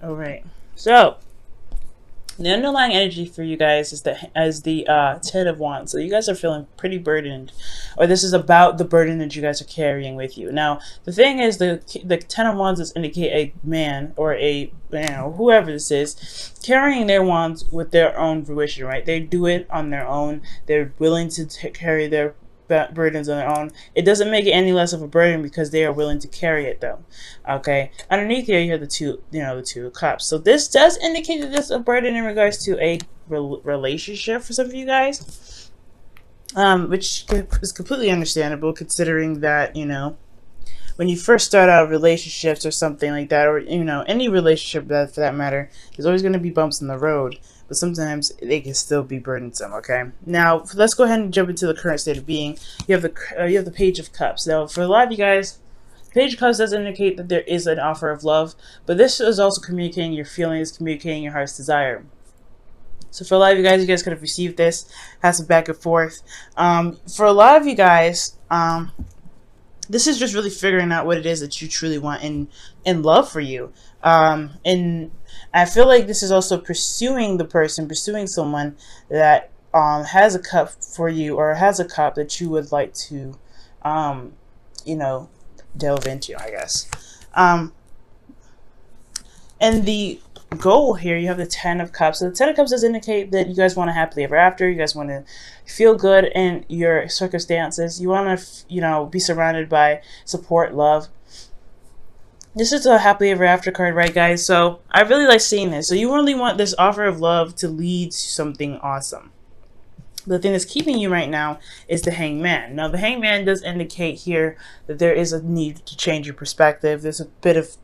All right. So the underlying energy for you guys is the 10 of Wands. So you guys are feeling pretty burdened, or this is about the burden that you guys are carrying with you. Now the thing is, the 10 of Wands does indicate a man or whoever this is carrying their wands with their own fruition. Right? They do it on their own. They're willing to carry their burdens on their own. It doesn't make it any less of a burden because they are willing to carry it, though. Okay. Underneath here, you have the 2 of Cups. So this does indicate that there's a burden in regards to a relationship for some of you guys, which is completely understandable considering that when you first start out relationships or something like that, or any relationship that for that matter, there's always going to be bumps in the road, but sometimes they can still be burdensome. Okay, now let's go ahead and jump into the current state of being. You have the Page of Cups. Now for a lot of you guys, the Page of Cups does indicate that there is an offer of love, but this is also communicating your feelings, communicating your heart's desire. So for a lot of you guys could have received this, had some back and forth. For a lot of you guys, this is just really figuring out what it is that you truly want in love for you. And I feel like this is also pursuing someone that has a cup for you, or has a cup that you would like to, delve into, I guess. And the goal here, you have the 10 of Cups. So the 10 of Cups does indicate that you guys want to happily ever after. You guys want to feel good in your circumstances. You want to, be surrounded by support, love. This is a happily ever after card, right, guys? So I really like seeing this. So you really want this offer of love to lead to something awesome. The thing that's keeping you right now is the Hangman. Now the Hangman does indicate here that there is a need to change your perspective. There's a bit of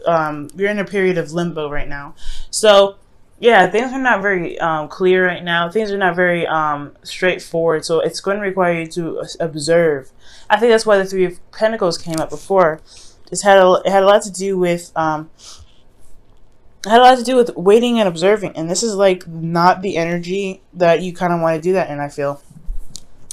you're in a period of limbo right now. So yeah, things are not very clear right now. Things are not very straightforward. So it's going to require you to observe. I think that's why the 3 of Pentacles came up before. It had a lot to do with waiting and observing. And this is like not the energy that you kind of want to do that in, I feel.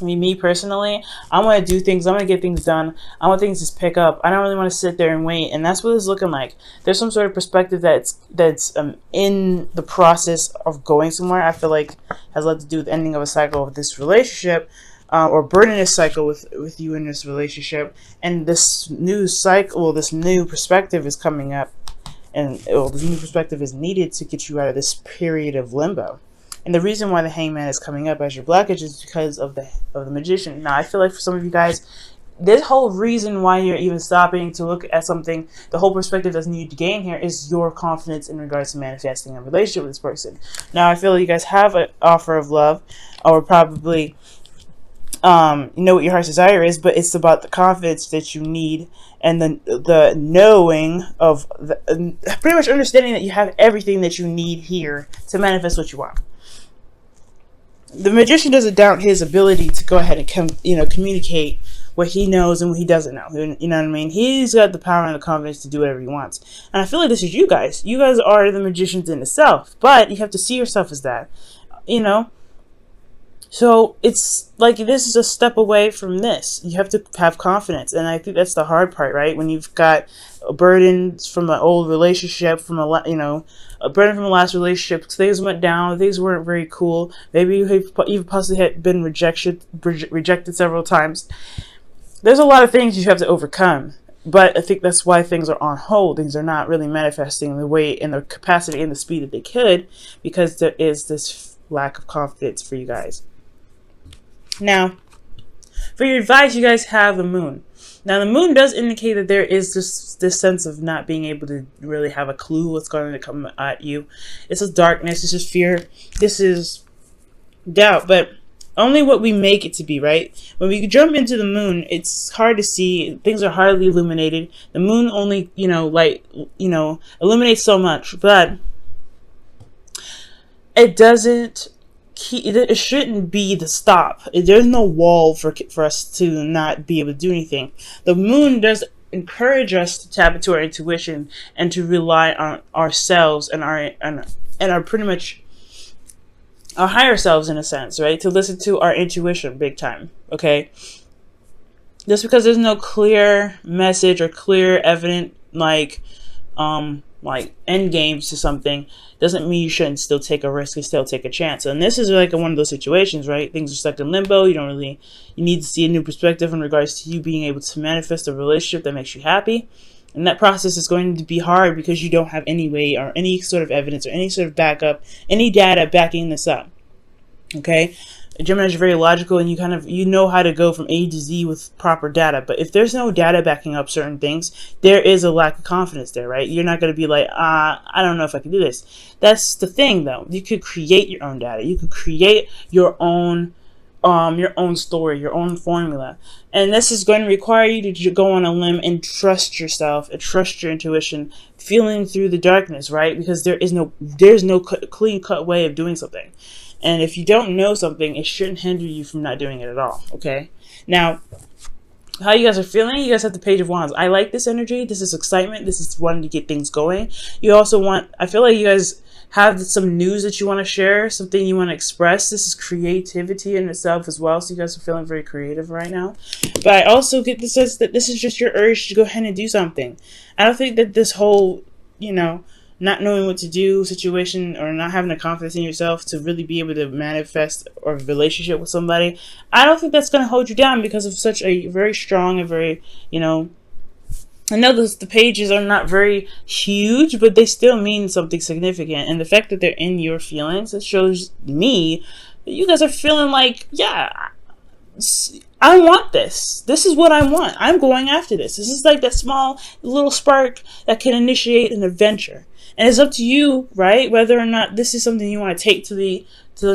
I mean, me personally, I want to do things. I want to get things done. I want things to pick up. I don't really want to sit there and wait. And that's what it's looking like. There's some sort of perspective that's in the process of going somewhere. I feel like has a lot to do with ending of a cycle of this relationship, or burning a cycle with you in this relationship. And this new cycle, this new perspective is coming up, and this new perspective is needed to get you out of this period of limbo. And the reason why the Hangman is coming up as your blockage is because of the Magician. Now, I feel like for some of you guys, this whole reason why you're even stopping to look at something, the whole perspective that's needed to gain here is your confidence in regards to manifesting a relationship with this person. Now, I feel like you guys have an offer of love, or probably you know what your heart's desire is, but it's about the confidence that you need, and the knowing of pretty much understanding that you have everything that you need here to manifest what you want. The Magician doesn't doubt his ability to go ahead and communicate what he knows and what he doesn't know. You know what I mean? He's got the power and the confidence to do whatever he wants. And I feel like this is you guys. You guys are the magicians in itself, but you have to see yourself as that. So it's like this is a step away from this. You have to have confidence, and I think that's the hard part, right? When you've got burdens from an old relationship, from a burden from a last relationship, things went down, things weren't very cool. Maybe you've possibly had been rejected several times. There's a lot of things you have to overcome, but I think that's why things are on hold. Things are not really manifesting the way, in the capacity, and the speed that they could, because there is this lack of confidence for you guys. Now, for your advice, you guys have the Moon. Now, the Moon does indicate that there is this sense of not being able to really have a clue what's going to come at you. It's a darkness. This is fear. This is doubt. But only what we make it to be, right? When we jump into the Moon, it's hard to see. Things are hardly illuminated. The Moon only, illuminates so much. But it doesn't... It shouldn't be the stop. There's no wall for us to not be able to do anything. The Moon does encourage us to tap into our intuition and to rely on ourselves and our pretty much our higher selves, in a sense, right? To listen to our intuition big time, okay? Just because there's no clear message or clear evident like end games to something, doesn't mean you shouldn't still take a risk and still take a chance. And this is like one of those situations, right? Things are stuck in limbo. You need to see a new perspective in regards to you being able to manifest a relationship that makes you happy. And that process is going to be hard because you don't have any way or any sort of evidence or any sort of backup, any data backing this up. Okay? Gemini is very logical, and you know how to go from A to Z with proper data. But if there's no data backing up certain things, there is a lack of confidence there, right? You're not going to be like, I don't know if I can do this. That's the thing, though. You could create your own data. You could create your own story, your own formula. And this is going to require you to go on a limb and trust yourself and trust your intuition, feeling through the darkness, right? Because there's no clean cut way of doing something. And if you don't know something, it shouldn't hinder you from not doing it at all, okay? Now, how you guys are feeling, you guys have the Page of Wands. I like this energy. This is excitement. This is wanting to get things going. You also I feel like you guys have some news that you want to share, something you want to express. This is creativity in itself as well. So you guys are feeling very creative right now. But I also get the sense that this is just your urge to go ahead and do something. I don't think that this whole, not knowing what to do situation, or not having the confidence in yourself to really be able to manifest a relationship with somebody, I don't think that's going to hold you down because of such a very strong and very, I know the pages are not very huge, but they still mean something significant. And the fact that they're in your feelings, it shows me that you guys are feeling like, yeah, I want this. This is what I want. I'm going after this. This is like that small little spark that can initiate an adventure. And it's up to you, right? Whether or not this is something you want to take to the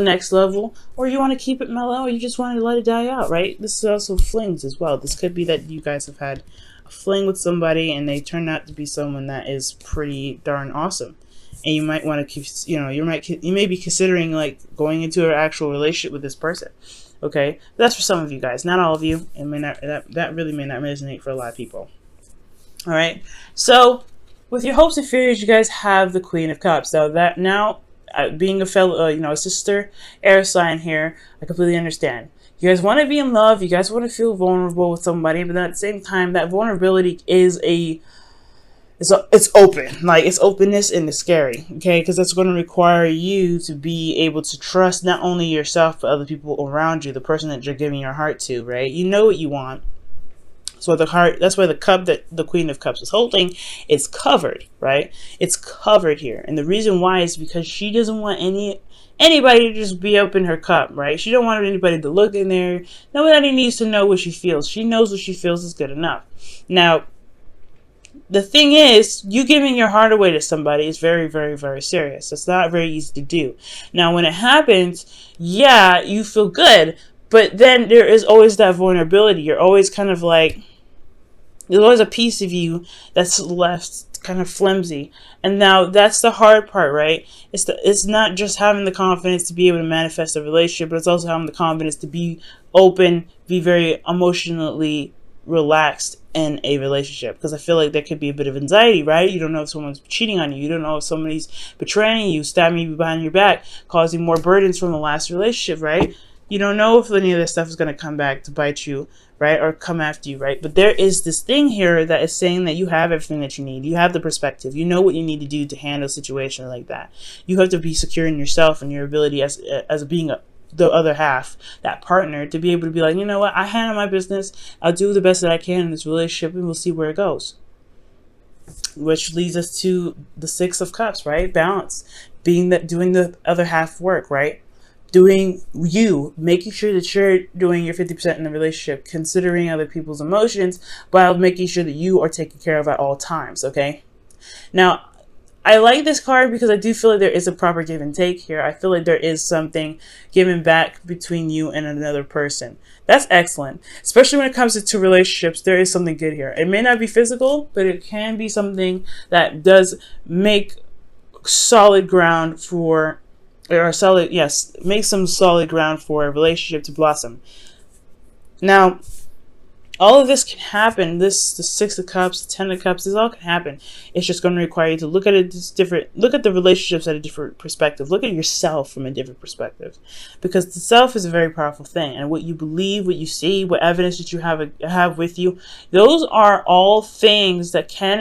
next level, or you want to keep it mellow, or you just want to let it die out, right? This is also flings as well. This could be that you guys have had a fling with somebody and they turn out to be someone that is pretty darn awesome. And you might want to keep, you may be considering like going into an actual relationship with this person. Okay, but that's for some of you guys, not all of you. It may not, that really may not resonate for a lot of people. All right, so with your hopes and fears, you guys have the Queen of Cups. Now, being a fellow, a sister air sign here, I completely understand. You guys want to be in love. You guys want to feel vulnerable with somebody, but at the same time, that vulnerability is it's open, like it's openness, and it's scary, okay? Because that's going to require you to be able to trust not only yourself but other people around you, the person that you're giving your heart to, right? You know what you want. So that's why the cup that the Queen of Cups is holding is covered, right? It's covered here. And the reason why is because she doesn't want anybody to just be up in her cup, right? She don't want anybody to look in there. Nobody needs to know what she feels. She knows what she feels is good enough. Now, the thing is, you giving your heart away to somebody is very, very, very serious. It's not very easy to do. Now, when it happens, yeah, you feel good, but then there is always that vulnerability. You're always kind of like, there's always a piece of you that's left kind of flimsy. And now that's the hard part, right? It's not just having the confidence to be able to manifest a relationship, but it's also having the confidence to be open, be very emotionally relaxed in a relationship. Because I feel like there could be a bit of anxiety, right? You don't know if someone's cheating on you. You don't know if somebody's betraying you, stabbing you behind your back, causing more burdens from the last relationship, right? You don't know if any of this stuff is going to come back to bite you, right? Or come after you, right? But there is this thing here that is saying that you have everything that you need. You have the perspective. You know what you need to do to handle a situation like that. You have to be secure in yourself and your ability as being the other half, that partner, to be able to be like, you know what? I handle my business. I'll do the best that I can in this relationship, and we'll see where it goes. Which leads us to the Six of Cups, right? Balance. Doing the other half work, right? Making sure that you're doing your 50% in the relationship, considering other people's emotions, while making sure that you are taken care of at all times, okay? Now, I like this card because I do feel like there is a proper give and take here. I feel like there is something given back between you and another person. That's excellent. Especially when it comes to relationships, there is something good here. It may not be physical, but it can be something that does make solid ground for make some solid ground for a relationship to blossom. Now, all of this can happen. The Six of Cups, the Ten of Cups, this all can happen. It's just going to require you to look at look at the relationships at a different perspective. Look at yourself from a different perspective, because the self is a very powerful thing, and what you believe, what you see, what evidence that you have with you, those are all things that can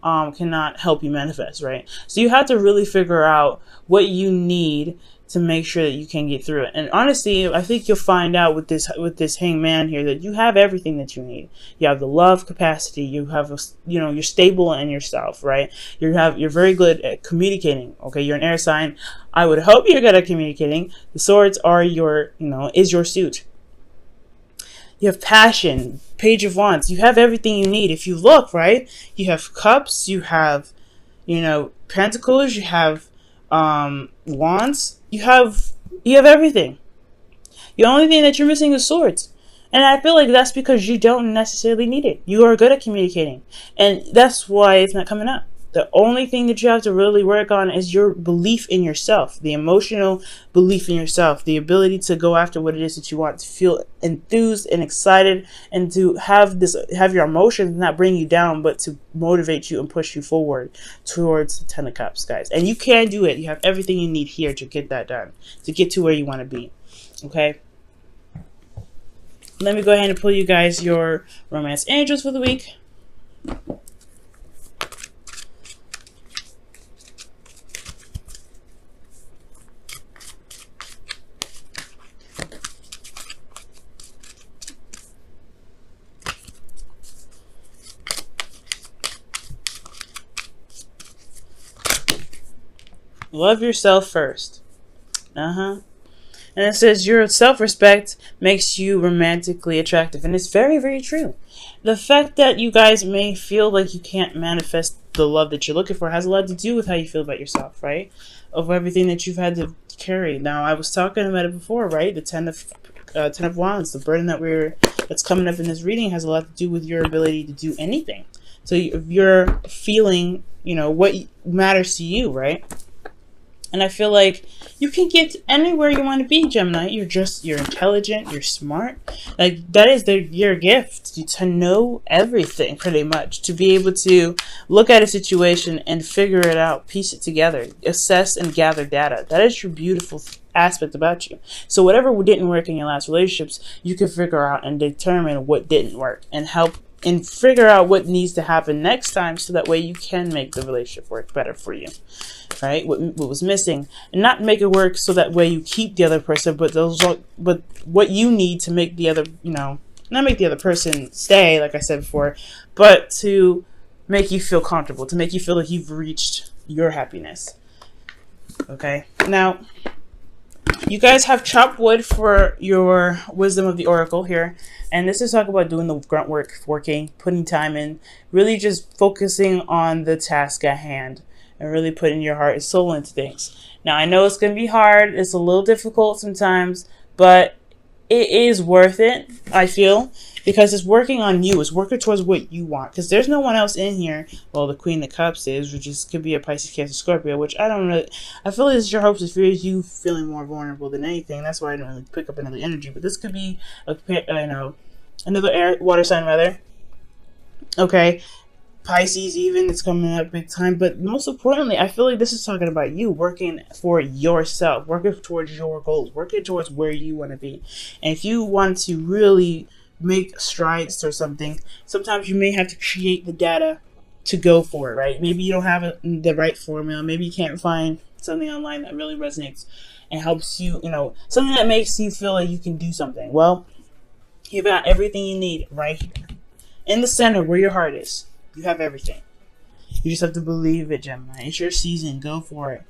cannot help you manifest, right? So you have to really figure out what you need to make sure that you can get through it. And honestly, I think you'll find out with this hangman here that you have everything that you need. You have the love capacity. You have you're stable in yourself, right? You're very good at communicating. Okay, you're an air sign. I would hope you're good at communicating. The swords are is your suit. You have passion, page of wands. You have everything you need. If you look, right, you have cups, you have, pentacles, you have wands, you have everything. The only thing that you're missing is swords. And I feel like that's because you don't necessarily need it. You are good at communicating. And that's why it's not coming up. The only thing that you have to really work on is your belief in yourself, the emotional belief in yourself, the ability to go after what it is that you want, to feel enthused and excited, and to have your emotions not bring you down, but to motivate you and push you forward towards the 10 of Cups, guys. And you can do it. You have everything you need here to get that done, to get to where you want to be. Okay. Let me go ahead and pull you guys your romance angels for the week. Love yourself first. And it says your self-respect makes you romantically attractive. And it's very, very true. The fact that you guys may feel like you can't manifest the love that you're looking for has a lot to do with how you feel about yourself, right? Of everything that you've had to carry. Now, I was talking about it before, right? The 10 of Wands, the burden that's coming up in this reading has a lot to do with your ability to do anything. So if you're feeling, what matters to you, right? And I feel like you can get anywhere you want to be, Gemini. You're intelligent, you're smart. Like, that is your gift, to know everything, pretty much. To be able to look at a situation and figure it out, piece it together, assess and gather data. That is your beautiful aspect about you. So whatever didn't work in your last relationships, you can figure out and determine what didn't work and help and figure out what needs to happen next time, so that way you can make the relationship work better for you, right? What was missing, and not make it work so that way you keep the other person, but what you need to make the other, not make the other person stay, like I said before, but to make you feel comfortable, to make you feel like you've reached your happiness. Okay, now you guys have chopped wood for your wisdom of the oracle here. And this is talking about doing the grunt work, working, putting time in, really just focusing on the task at hand and really putting your heart and soul into things. Now, I know it's going to be hard. It's a little difficult sometimes, but it is worth it, I feel, because it's working on you. It's working towards what you want, because there's no one else in here. Well, the Queen of Cups is, which could be a Pisces, Cancer, Scorpio, which I feel like it's your hopes and fears, you feeling more vulnerable than anything. That's why I don't really pick up another energy. But this could be another water sign, rather. Okay, Pisces even, it's coming up big time. But most importantly, I feel like this is talking about you working for yourself, working towards your goals, working towards where you want to be. And if you want to really make strides or something, sometimes you may have to create the data to go for it, right? Maybe you don't have the right formula. Maybe you can't find something online that really resonates and helps you, something that makes you feel like you can do something. Well, you've got everything you need right here in the center where your heart is. You have everything. You just have to believe it, Gemini. It's your season. Go for it.